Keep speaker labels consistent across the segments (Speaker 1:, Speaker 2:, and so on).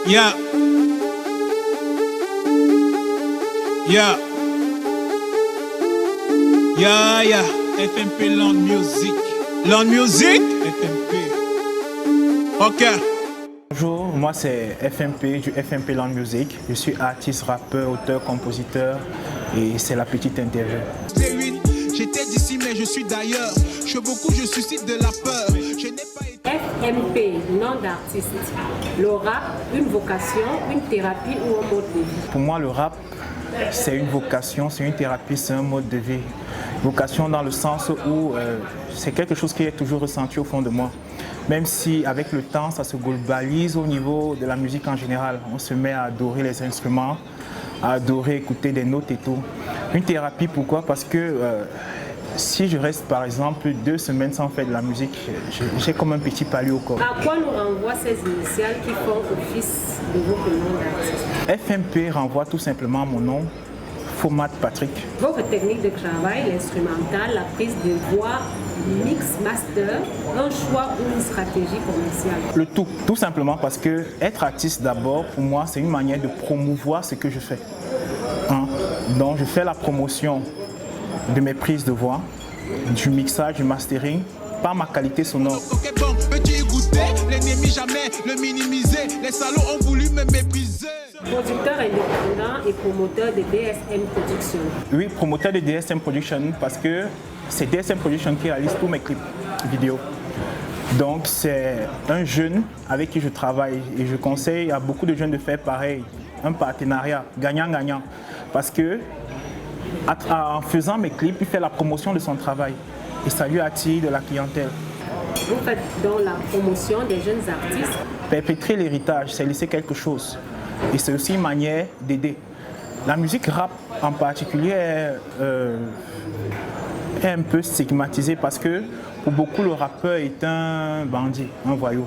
Speaker 1: Yeah. Yeah. Yeah, yeah. FMP Land Music. Land Music? FMP. Ok.
Speaker 2: Bonjour, moi c'est FMP du FMP Land Music. Je suis artiste, rappeur, auteur, compositeur et c'est la petite interview.
Speaker 1: J'étais d'ici mais je suis d'ailleurs. Je fais beaucoup, je suscite de la peur. Je n'ai pas été...
Speaker 3: FMP, nom d'artiste. Le rap, une vocation, une thérapie ou un mode de vie?
Speaker 2: Pour moi le rap, c'est une vocation, c'est une thérapie, c'est un mode de vie. Vocation dans le sens où c'est quelque chose qui est toujours ressenti au fond de moi. Même si avec le temps, ça se globalise au niveau de la musique en général. On se met à adorer les instruments, à adorer écouter des notes et tout. Une thérapie, pourquoi? Parce que si je reste par exemple 2 semaines sans faire de la musique, j'ai comme un petit palier au corps.
Speaker 3: À quoi nous renvoient ces initiales qui font office de votre nom d'artiste?
Speaker 2: FMP renvoie tout simplement à mon nom, Fomat Patrick.
Speaker 3: Votre technique de travail, l'instrumental, la prise de voix, mix, master, un choix ou une stratégie commerciale?
Speaker 2: Le tout simplement parce que être artiste d'abord, pour moi, c'est une manière de promouvoir ce que je fais. Donc je fais la promotion de mes prises de voix, du mixage, du mastering, par ma qualité sonore.
Speaker 1: Ok bon, peux-tu y goûter? L'ennemi jamais le minimiser. Les salauds ont voulu me mépriser.
Speaker 3: Producteur indépendant et promoteur de DSM Production.
Speaker 2: Oui, promoteur de DSM Production parce que c'est DSM Production qui réalise tous mes clips vidéo. Donc c'est un jeune avec qui je travaille et je conseille à beaucoup de jeunes de faire pareil. Un partenariat gagnant-gagnant parce que en faisant mes clips, il fait la promotion de son travail et ça lui attire de la clientèle.
Speaker 3: Vous faites donc la promotion des jeunes artistes.
Speaker 2: Perpétrer l'héritage, c'est laisser quelque chose. Et c'est aussi une manière d'aider. La musique rap en particulier est un peu stigmatisée parce que pour beaucoup le rappeur est un bandit, un voyou.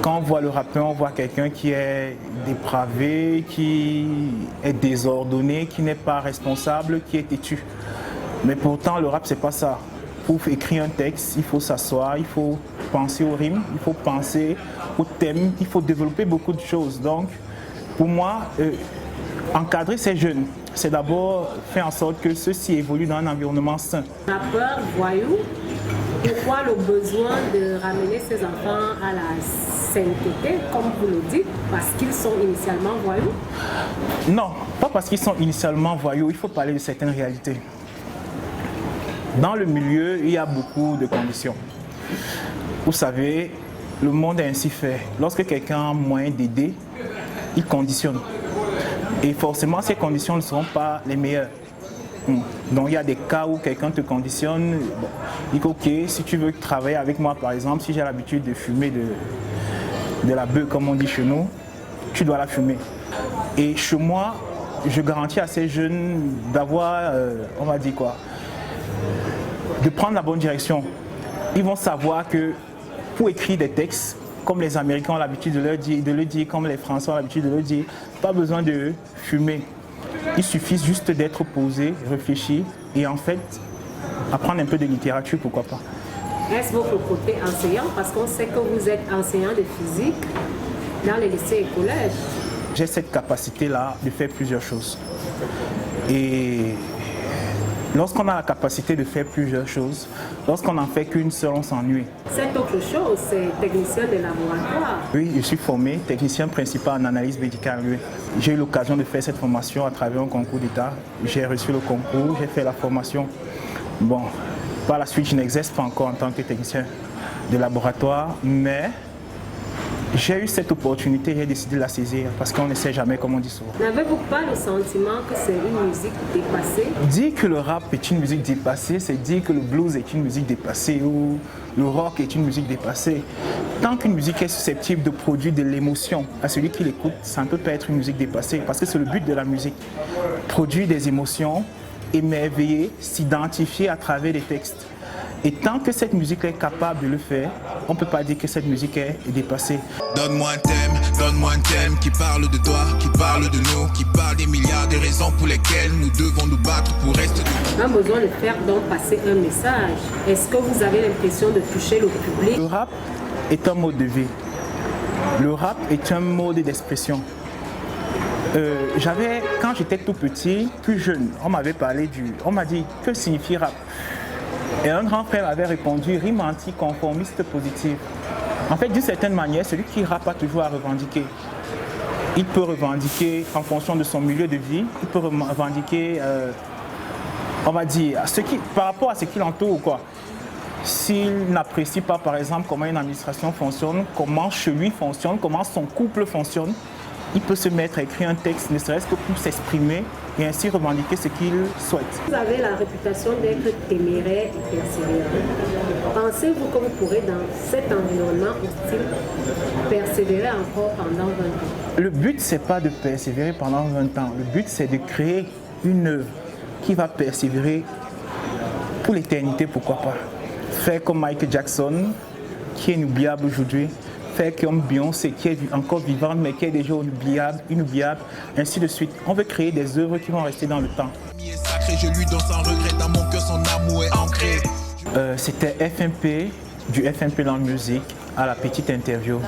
Speaker 2: Quand on voit le rappeur, on voit quelqu'un qui est dépravé, qui est désordonné, qui n'est pas responsable, qui est têtu. Mais pourtant le rap c'est pas ça. Pour écrire un texte, il faut s'asseoir, il faut penser aux rimes, il faut penser au thème, il faut développer beaucoup de choses. Donc pour moi, encadrer ces jeunes, c'est d'abord faire en sorte que ceux-ci évoluent dans un environnement sain.
Speaker 3: Rappeur, voyou, pourquoi le besoin de ramener ces enfants à la sainteté, comme vous le dites, parce qu'ils sont initialement voyous?
Speaker 2: Non, pas parce qu'ils sont initialement voyous, il faut parler de certaines réalités. Dans le milieu, il y a beaucoup de conditions. Vous savez, le monde est ainsi fait. Lorsque quelqu'un a moyen d'aider, il conditionne. Et forcément, ces conditions ne seront pas les meilleures. Donc il y a des cas où quelqu'un te conditionne, bon, il dit ok, si tu veux travailler avec moi par exemple, si j'ai l'habitude de fumer de la bœuf comme on dit chez nous, tu dois la fumer. Et chez moi, je garantis à ces jeunes d'avoir, on va dire quoi, de prendre la bonne direction. Ils vont savoir que pour écrire des textes, comme les Américains ont l'habitude de le dire, comme les Français ont l'habitude de le dire, pas besoin de fumer. Il suffit juste d'être posé, réfléchir et en fait apprendre un peu de littérature, pourquoi pas.
Speaker 3: Est-ce votre côté enseignant? Parce qu'on sait que vous êtes enseignant de physique dans les lycées et collèges.
Speaker 2: J'ai cette capacité-là de faire plusieurs choses. Et lorsqu'on a la capacité de faire plusieurs choses, lorsqu'on n'en fait qu'une seule, on s'ennuie.
Speaker 3: Cette autre chose, c'est technicien de laboratoire.
Speaker 2: Oui, je suis formé technicien principal en analyse médicale. Oui. J'ai eu l'occasion de faire cette formation à travers un concours d'État. J'ai reçu le concours, j'ai fait la formation. Bon, par la suite, je n'exerce pas encore en tant que technicien de laboratoire, mais j'ai eu cette opportunité, j'ai décidé de la saisir parce qu'on ne sait jamais, comme on dit souvent.
Speaker 3: N'avez-vous pas le sentiment que c'est une musique dépassée?
Speaker 2: Dire que le rap est une musique dépassée, c'est dire que le blues est une musique dépassée ou le rock est une musique dépassée. Tant qu'une musique est susceptible de produire de l'émotion à celui qui l'écoute, ça ne peut pas être une musique dépassée parce que c'est le but de la musique. Produire des émotions, émerveiller, s'identifier à travers des textes. Et tant que cette musique est capable de le faire, on ne peut pas dire que cette musique est dépassée.
Speaker 1: Donne-moi un thème qui parle de toi, qui parle de nous, qui parle des milliards de raisons pour lesquelles nous devons nous battre pour rester debout.
Speaker 3: Un besoin de faire donc passer un message. Est-ce que vous avez l'impression de toucher le public?
Speaker 2: Le rap est un mode de vie. Le rap est un mode d'expression. Quand j'étais tout petit, plus jeune, on m'a dit que signifie rap. Et un grand frère avait répondu rime anticonformiste positive. En fait, d'une certaine manière, celui qui rappe a toujours à revendiquer. Il peut revendiquer en fonction de son milieu de vie, il peut revendiquer, on va dire, par rapport à ce qui l'entoure ou quoi. S'il n'apprécie pas, par exemple, comment une administration fonctionne, comment chez lui fonctionne, comment son couple fonctionne, il peut se mettre à écrire un texte, ne serait-ce que pour s'exprimer et ainsi revendiquer ce qu'il souhaite.
Speaker 3: Vous avez la réputation d'être téméraire et persévérant. Pensez-vous que vous pourrez, dans cet environnement hostile, persévérer encore pendant 20 ans?
Speaker 2: Le but, ce n'est pas de persévérer pendant 20 ans. Le but, c'est de créer une œuvre qui va persévérer pour l'éternité, pourquoi pas. Faire comme Michael Jackson, qui est inoubliable aujourd'hui. Faire comme Beyoncé, qui est encore vivante, mais qui est déjà inoubliable, ainsi de suite. On veut créer des œuvres qui vont rester dans le temps. C'était FMP, du FMP dans la musique, à la petite interview.